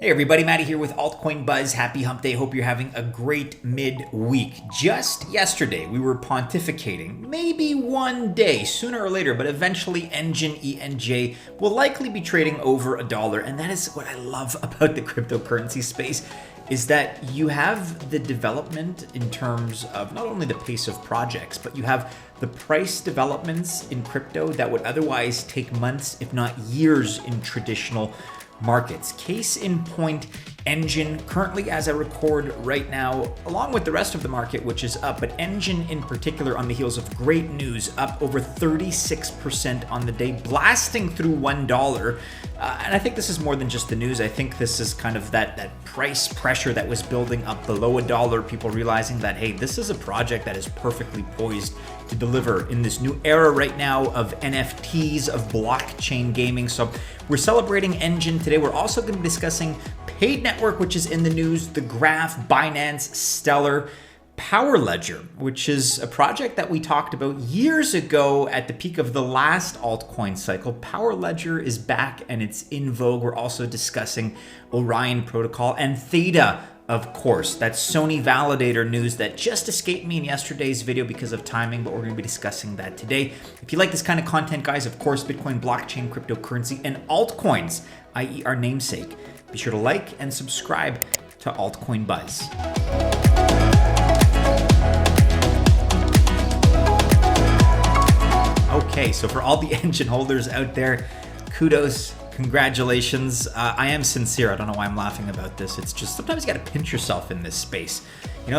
Hey everybody, Matty here with Altcoin Buzz. Happy hump day. Hope you're having a great midweek. Just yesterday, we were pontificating. Maybe one day, sooner or later, but eventually Enjin ENJ will likely be trading over $1. And that is what I love about the cryptocurrency space, is that you have the development in terms of not only the pace of projects, but you have the price developments in crypto that would otherwise take months, if not years, in traditional markets. Case in point, Enjin, currently as I record right now, along with the rest of the market, which is up, but Enjin in particular on the heels of great news, up over 36% on the day, blasting through $1. And I think this is more than just the news. I think this is kind of that price pressure that was building up below $1, people realizing that, hey, this is a project that is perfectly poised to deliver in this new era right now of NFTs, of blockchain gaming. So we're celebrating Enjin today. We're also going to be discussing Paid Network, which is in the news, the Graph, Binance, Stellar, POWR Ledger, which is a project that we talked about years ago at the peak of the last altcoin cycle. POWR Ledger is back and it's in vogue. We're also discussing Orion Protocol and Theta, of course. That's SONY Validator news that just escaped me in yesterday's video because of timing, but we're going to be discussing that today. If you like this kind of content, guys, of course, Bitcoin, blockchain, cryptocurrency, and altcoins, i.e. our namesake, be sure to like and subscribe to Altcoin Buzz. Okay, so for all the Enjin holders out there, kudos, congratulations. I am sincere. I don't know why I'm laughing about this. It's just sometimes you got to pinch yourself in this space,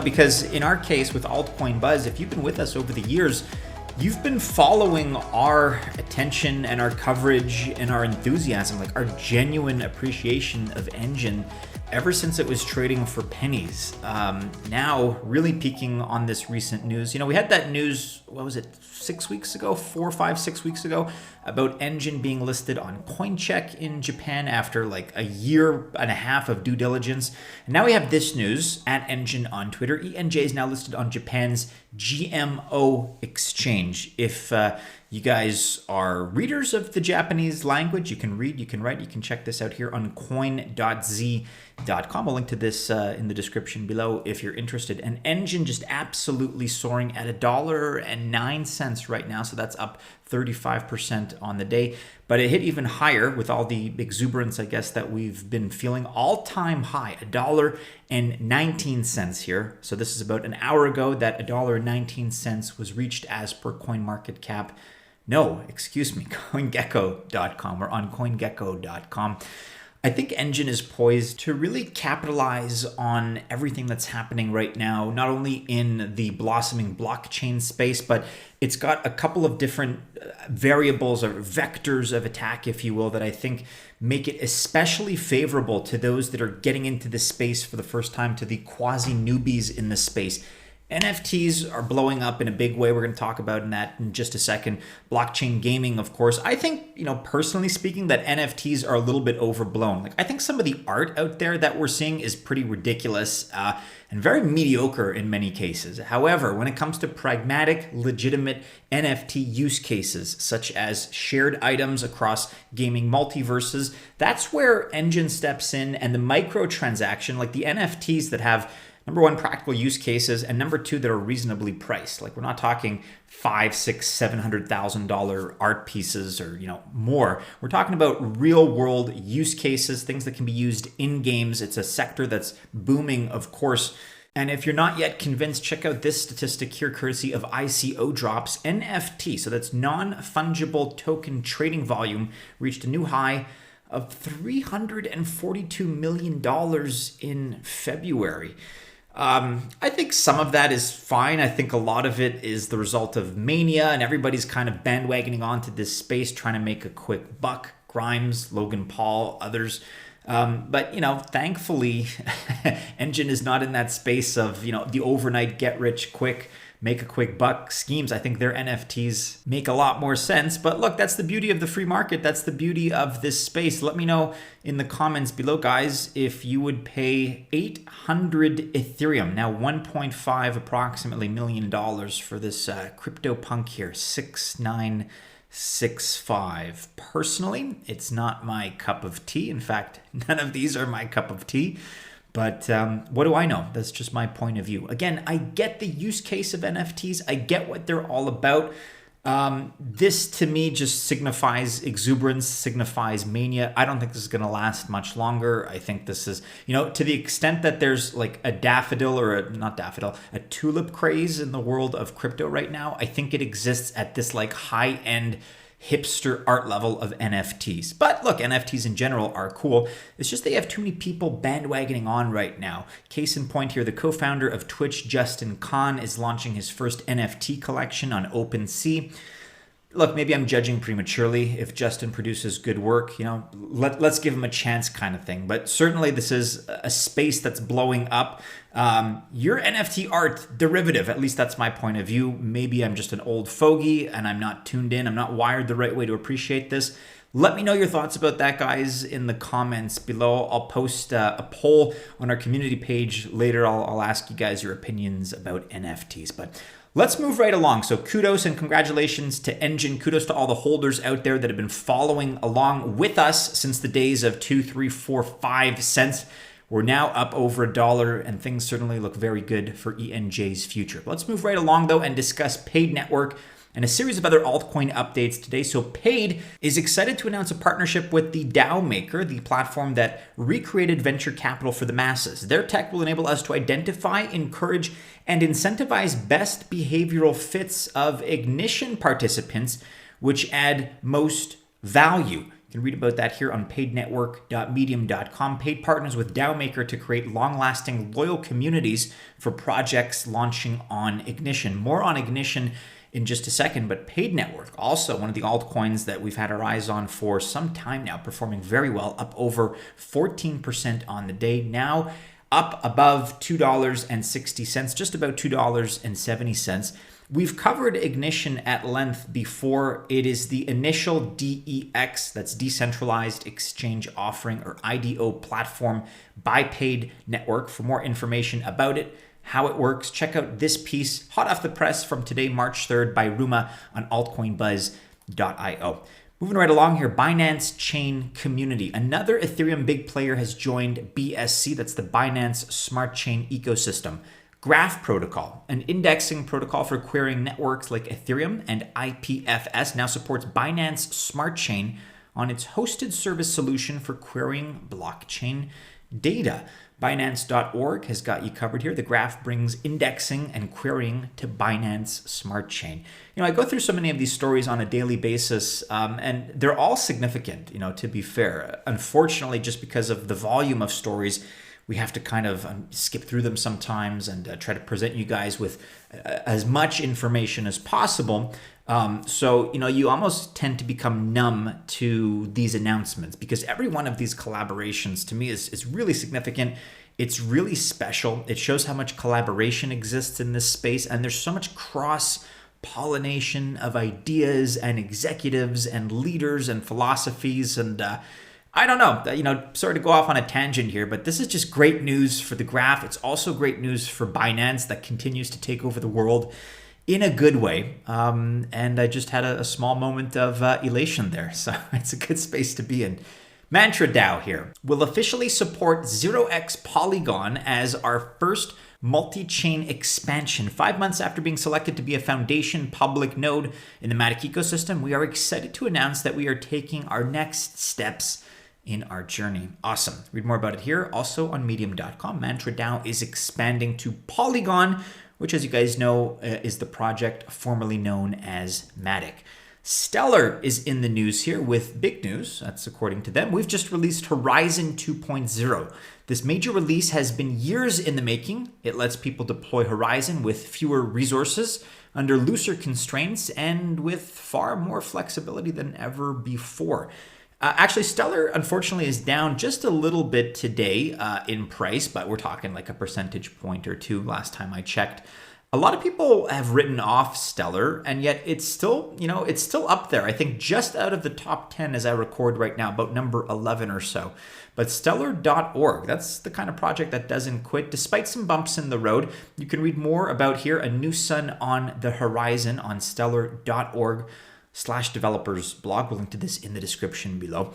because in our case with Altcoin Buzz, if you've been with us over the years, you've been following our attention and our coverage and our enthusiasm, like our genuine appreciation of Enjin ever since it was trading for pennies. Now really peaking on this recent news. We had that news, what was it, 6 weeks ago, 4, 5, 6 weeks ago, about Enjin being listed on Coincheck in Japan after like a year and a half of due diligence. And now we have this news at Enjin on Twitter. ENJ is now listed on Japan's GMO exchange. If you guys are readers of the Japanese language, you can read, you can write, you can check this out here on coin.z.com. I'll link to this in the description below if you're interested. And Enjin just absolutely soaring at $1.09 right now. So that's up 35% on the day. But it hit even higher with all the exuberance, I guess, that we've been feeling. All-time high, $1.19 here. So this is about an hour ago that $1.19 was reached as per CoinMarketCap. No, excuse me, CoinGecko.com. We're on CoinGecko.com. I think Enjin is poised to really capitalize on everything that's happening right now, not only in the blossoming blockchain space, but it's got a couple of different variables or vectors of attack, if you will, that I think make it especially favorable to those that are getting into this space for the first time, to the quasi-newbies in the space. NFTs are blowing up in a big way. We're going to talk about that in just a second. Blockchain gaming, of course. I think, personally speaking, that NFTs are a little bit overblown. I think some of the art out there that we're seeing is pretty ridiculous and very mediocre in many cases. However, when it comes to pragmatic, legitimate NFT use cases, such as shared items across gaming multiverses, that's where Enjin steps in, and the microtransaction, like the NFTs that have number one, practical use cases, and number two, that are reasonably priced. Like, we're not talking $500,000, $600,000, $700,000 art pieces or more. We're talking about real world use cases, things that can be used in games. It's a sector that's booming, of course. And if you're not yet convinced, check out this statistic here, courtesy of ICO Drops. NFT, so that's non-fungible token trading volume, reached a new high of $342 million in February. I think some of that is fine. I think a lot of it is the result of mania, and everybody's kind of bandwagoning onto this space, trying to make a quick buck. Grimes, Logan Paul, others. But thankfully, Enjin is not in that space of, the overnight get rich quick, make a quick buck schemes. I think their NFTs make a lot more sense. But look, that's the beauty of the free market. That's the beauty of this space. Let me know in the comments below, guys, if you would pay 800 Ethereum, now 1.5 approximately $1 million for this crypto punk here, 697 0.65. Personally, it's not my cup of tea. In fact, none of these are my cup of tea. But what do I know? That's just my point of view. Again, I get the use case of NFTs. I get what they're all about. This to me just signifies exuberance, signifies mania. I don't think this is going to last much longer. I think this is, to the extent that there's like a daffodil or a tulip craze in the world of crypto right now. I think it exists at this like high end hipster art level of NFTs. But look, NFTs in general are cool. It's just they have too many people bandwagoning on right now. Case in point here, the co-founder of Twitch, Justin Kan, is launching his first NFT collection on OpenSea. Look, maybe I'm judging prematurely. If Justin produces good work, let's give him a chance kind of thing. But certainly this is a space that's blowing up. Your NFT art derivative, at least that's my point of view. Maybe I'm just an old fogey and I'm not tuned in. I'm not wired the right way to appreciate this. Let me know your thoughts about that, guys, in the comments below. I'll post a poll on our community page later. I'll ask you guys your opinions about NFTs. But let's move right along. So kudos and congratulations to Enjin. Kudos to all the holders out there that have been following along with us since the days of 2, 3, 4, 5 cents. We're now up over $1, and things certainly look very good for ENJ's future. Let's move right along, though, and discuss Paid Network and a series of other altcoin updates today. So Paid is excited to announce a partnership with the DAO Maker, the platform that recreated venture capital for the masses. Their tech will enable us to identify, encourage, and incentivize best behavioral fits of ignition participants, which add most value. You can read about that here on paidnetwork.medium.com. Paid partners with DAO Maker to create long-lasting, loyal communities for projects launching on Ignition. More on Ignition in just a second, but Paid Network, also one of the altcoins that we've had our eyes on for some time now, performing very well, up over 14% on the day, now up above $2.60, just about $2.70. We've covered Ignition at length before. It is the initial DEX, that's Decentralized Exchange Offering, or IDO platform by Paid Network. For more information about it, how it works, check out this piece, hot off the press from today, March 3rd, by Ruma on altcoinbuzz.io. Moving right along here, Binance Chain Community. Another Ethereum big player has joined BSC, that's the Binance Smart Chain ecosystem. Graph Protocol, an indexing protocol for querying networks like Ethereum and IPFS, now supports Binance Smart Chain on its hosted service solution for querying blockchain data. Binance.org has got you covered here. The graph brings indexing and querying to Binance Smart Chain. I go through so many of these stories on a daily basis, and they're all significant, to be fair. Unfortunately, just because of the volume of stories, we have to kind of skip through them sometimes and try to present you guys with as much information as possible. So, you almost tend to become numb to these announcements because every one of these collaborations to me is really significant. It's really special. It shows how much collaboration exists in this space, and there's so much cross-pollination of ideas and executives and leaders and philosophies. And I don't know, sorry to go off on a tangent here, but this is just great news for the graph. It's also great news for Binance that continues to take over the world in a good way. And I just had a small moment of elation there. So it's a good space to be in. Mantra DAO here will officially support 0x Polygon as our first multi-chain expansion. 5 months after being selected to be a foundation public node in the MATIC ecosystem, we are excited to announce that we are taking our next steps in our journey. Awesome. Read more about it here. Also on medium.com, Mantra DAO is expanding to Polygon, which, as you guys know, is the project formerly known as MATIC. Stellar is in the news here with big news. That's according to them. We've just released Horizon 2.0. This major release has been years in the making. It lets people deploy Horizon with fewer resources, under looser constraints, and with far more flexibility than ever before. Actually, Stellar, unfortunately, is down just a little bit today in price, but we're talking like a percentage point or two last time I checked. A lot of people have written off Stellar, and yet it's still, it's still up there. I think just out of the top 10 as I record right now, about number 11 or so. But stellar.org, that's the kind of project that doesn't quit, despite some bumps in the road. You can read more about here, a new sun on the horizon on stellar.org. developers blog. We'll link to this in the description below.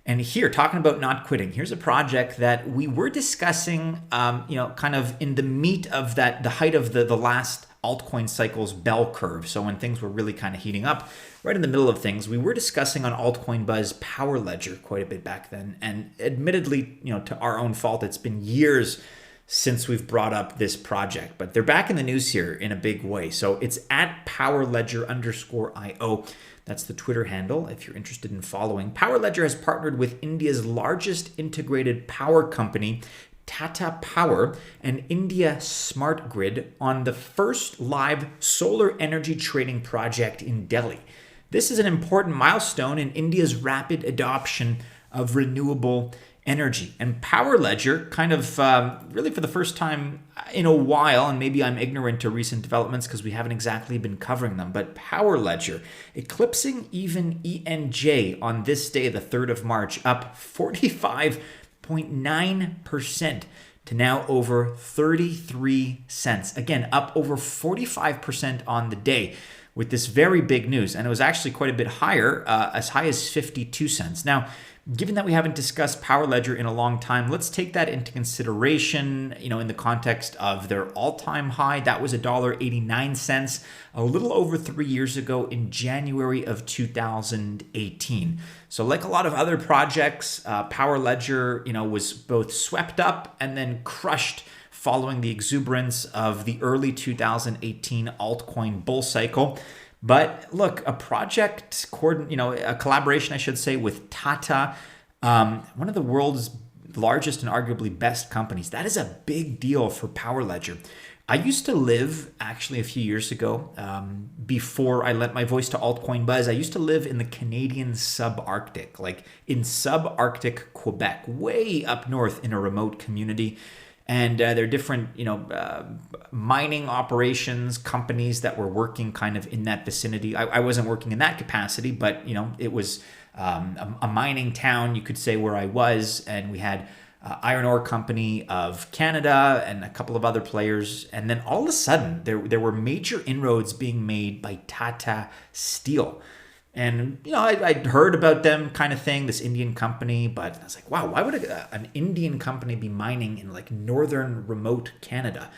And here, talking about not quitting, here's a project that we were discussing, kind of in the meat of that, the height of the last altcoin cycle's bell curve. So when things were really kind of heating up, right in the middle of things, we were discussing on Altcoin Buzz POWR Ledger quite a bit back then. And admittedly, to our own fault, it's been years since we've brought up this project, but they're back in the news here in a big way. So it's at POWR Ledger _IO. That's the Twitter handle if you're interested in following. POWR Ledger has partnered with India's largest integrated power company, Tata Power, and India Smart Grid on the first live solar energy trading project in Delhi. This is an important milestone in India's rapid adoption of renewable energy. And POWR Ledger kind of really for the first time in a while, and maybe I'm ignorant to recent developments because we haven't exactly been covering them, but POWR Ledger eclipsing even ENJ on this day, the 3rd of March, up 45.9% to now over 33 cents. Again, up over 45% on the day with this very big news. And it was actually quite a bit higher, as high as 52 cents. Now, given that we haven't discussed POWR Ledger in a long time, let's take that into consideration, in the context of their all-time high. That was $1.89 a little over 3 years ago in January of 2018. So like a lot of other projects, POWR Ledger, was both swept up and then crushed following the exuberance of the early 2018 altcoin bull cycle. But look, a project, a collaboration, I should say, with Tata, one of the world's largest and arguably best companies. That is a big deal for POWR Ledger. I used to live, actually a few years ago, before I lent my voice to Altcoin Buzz, I used to live in the Canadian subarctic, like in subarctic Quebec, way up north in a remote community. And there are different, mining operations, companies that were working kind of in that vicinity. I wasn't working in that capacity, but, it was a mining town, you could say, where I was. And we had Iron Ore Company of Canada and a couple of other players. And then all of a sudden, there were major inroads being made by Tata Steel. And, I'd heard about them kind of thing, this Indian company, but I was like, wow, why would an Indian company be mining in like northern remote Canada?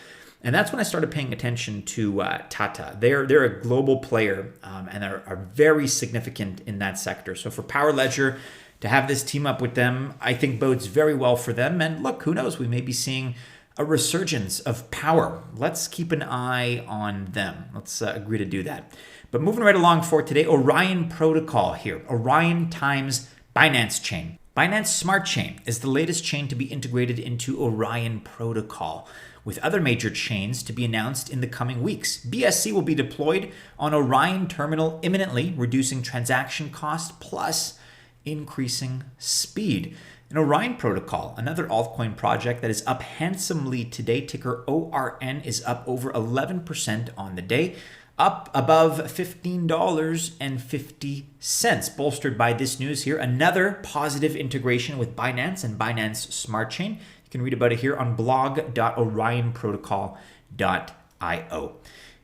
And that's when I started paying attention to Tata. They're a global player and are very significant in that sector. So for POWR Ledger to have this team up with them, I think bodes very well for them. And look, who knows, we may be seeing a resurgence of power. Let's keep an eye on them. Let's agree to do that. But moving right along for today, Orion Protocol here. Orion times Binance Chain. Binance Smart Chain is the latest chain to be integrated into Orion Protocol, with other major chains to be announced in the coming weeks. BSC will be deployed on Orion Terminal imminently, reducing transaction cost plus increasing speed. And Orion Protocol, another altcoin project that is up handsomely today, ticker ORN, is up over 11% on the day, up above $15.50, bolstered by this news here. Another positive integration with Binance and Binance Smart Chain. You can read about it here on blog.orionprotocol.io.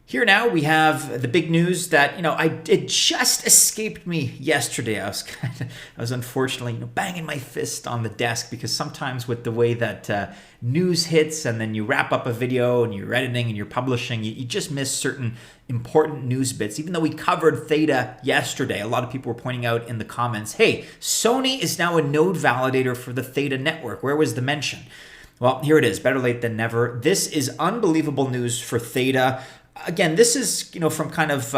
Here now we have the big news that, it just escaped me yesterday. I was unfortunately, banging my fist on the desk because sometimes with the way that news hits and then you wrap up a video and you're editing and you're publishing, you just miss certain important news bits. Even though we covered Theta yesterday, a lot of people were pointing out in the comments, hey, SONY is now a node validator for the Theta network. Where was the mention? Well, here it is. Better late than never. This is unbelievable news for Theta. Again, this is, from kind of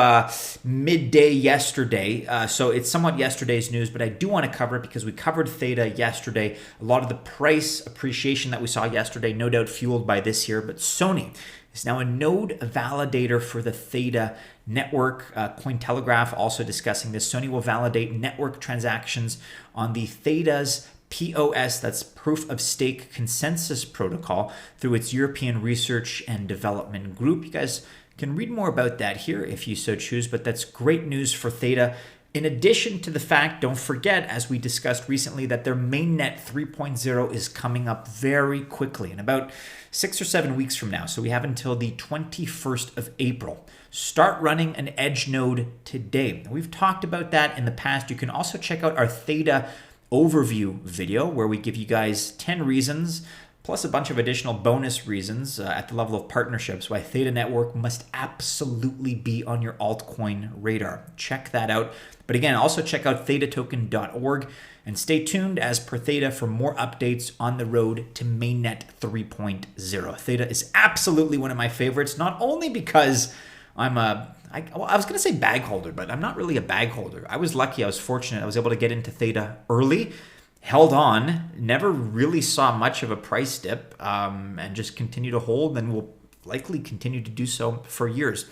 midday yesterday, so it's somewhat yesterday's news, but I do want to cover it because we covered Theta yesterday. A lot of the price appreciation that we saw yesterday, no doubt fueled by this here, but SONY is now a node validator for the Theta network. Cointelegraph also discussing this. SONY will validate network transactions on the Theta's POS, that's Proof of Stake Consensus Protocol, through its European Research and Development Group. You guys can read more about that here if you so choose, but that's great news for Theta. In addition to the fact, don't forget, as we discussed recently, that their mainnet 3.0 is coming up very quickly in about 6 or 7 weeks from now. So we have until the 21st of April. Start running an Edge node today. We've talked about that in the past. You can also check out our Theta overview video where we give you guys 10 reasons plus a bunch of additional bonus reasons at the level of partnerships why Theta Network must absolutely be on your altcoin radar. Check that out. But again, also check out thetatoken.org and stay tuned as per Theta for more updates on the road to mainnet 3.0. Theta is absolutely one of my favorites, not only because I was going to say bag holder, but I'm not really a bag holder. I was lucky. I was fortunate. I was able to get into Theta early, held on, never really saw much of a price dip, and just continue to hold, and will likely continue to do so for years.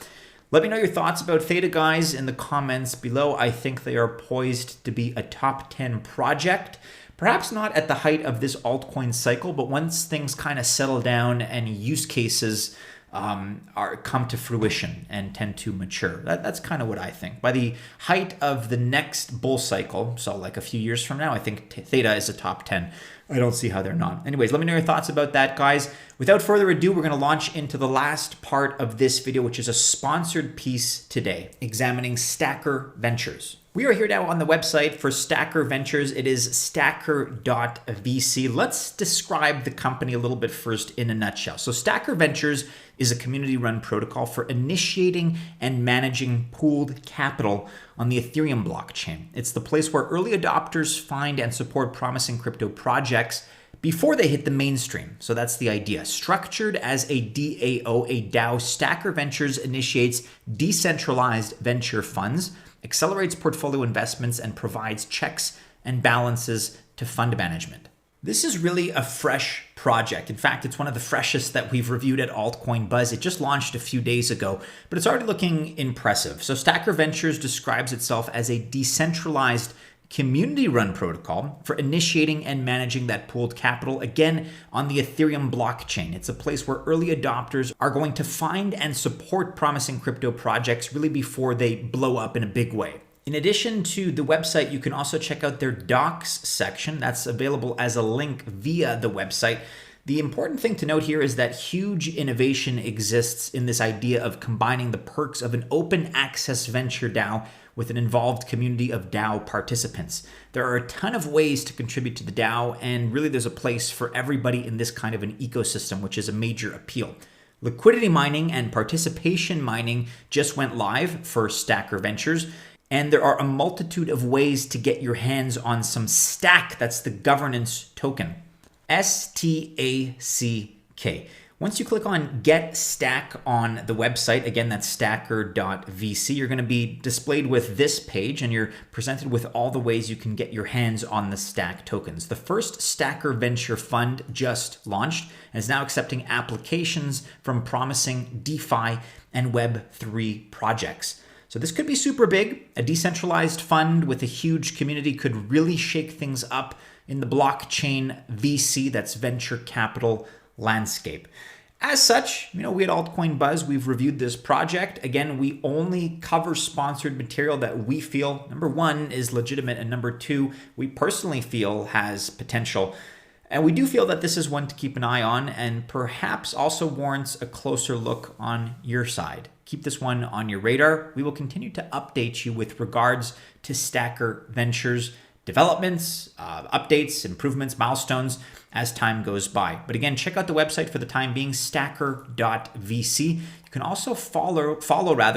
Let me know your thoughts about Theta, guys, in the comments below. I think they are poised to be a top 10 project. Perhaps not at the height of this altcoin cycle, but once things kind of settle down and use cases come to fruition and tend to mature. That's kind of what I think. By the height of the next bull cycle, so like a few years from now, I think Theta is a top 10. I don't see how they're not. Anyways, let me know your thoughts about that, guys. Without further ado, we're going to launch into the last part of this video, which is a sponsored piece today, examining Stacker Ventures. We are here now on the website for Stacker Ventures. It is stacker.vc. Let's describe the company a little bit first in a nutshell. So Stacker Ventures is a community-run protocol for initiating and managing pooled capital on the Ethereum blockchain. It's the place where early adopters find and support promising crypto projects before they hit the mainstream. So that's the idea. Structured as a DAO, Stacker Ventures initiates decentralized venture funds, accelerates portfolio investments, and provides checks and balances to fund management. This is really a fresh project. In fact, it's one of the freshest that we've reviewed at Altcoin Buzz. It just launched a few days ago, but it's already looking impressive. So Stacker Ventures describes itself as a decentralized community-run protocol for initiating and managing that pooled capital, again, on the Ethereum blockchain. It's a place where early adopters are going to find and support promising crypto projects really before they blow up in a big way. In addition to the website, you can also check out their docs section. That's available as a link via the website. The important thing to note here is that huge innovation exists in this idea of combining the perks of an open access venture DAO with an involved community of DAO participants. There are a ton of ways to contribute to the DAO, and really there's a place for everybody in this kind of an ecosystem, which is a major appeal. Liquidity mining and participation mining just went live for Stacker Ventures, and there are a multitude of ways to get your hands on some Stack. That's the governance token. STACK. Once you click on Get Stack on the website, again, that's stacker.vc, you're going to be displayed with this page, and you're presented with all the ways you can get your hands on the Stack tokens. The first Stacker Venture Fund just launched and is now accepting applications from promising DeFi and Web3 projects. So this could be super big. A decentralized fund with a huge community could really shake things up in the blockchain VC, that's venture capital landscape. As such, we at Altcoin Buzz, we've reviewed this project. Again, we only cover sponsored material that we feel, number one, is legitimate, and number two, we personally feel has potential. And we do feel that this is one to keep an eye on and perhaps also warrants a closer look on your side. Keep this one on your radar. We will continue to update you with regards to Stacker Ventures developments, updates, improvements, milestones as time goes by. But again, check out the website for the time being, stacker.vc. You can also follow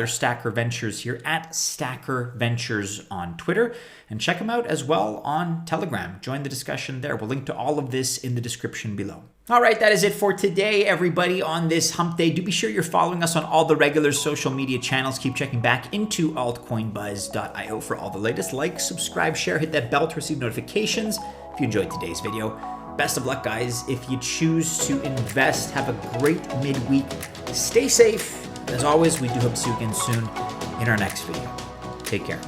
Stacker Ventures here at Stacker Ventures on Twitter, and check them out as well on Telegram. Join the discussion there. We'll link to all of this in the description below. All right, that is it for today, everybody, on this hump day. Do be sure you're following us on all the regular social media channels. Keep checking back into altcoinbuzz.io for all the latest. Like, subscribe, share, hit that bell to receive notifications if you enjoyed today's video. Best of luck, guys. If you choose to invest, have a great midweek. Stay safe. As always, we do hope to see you again soon in our next video. Take care.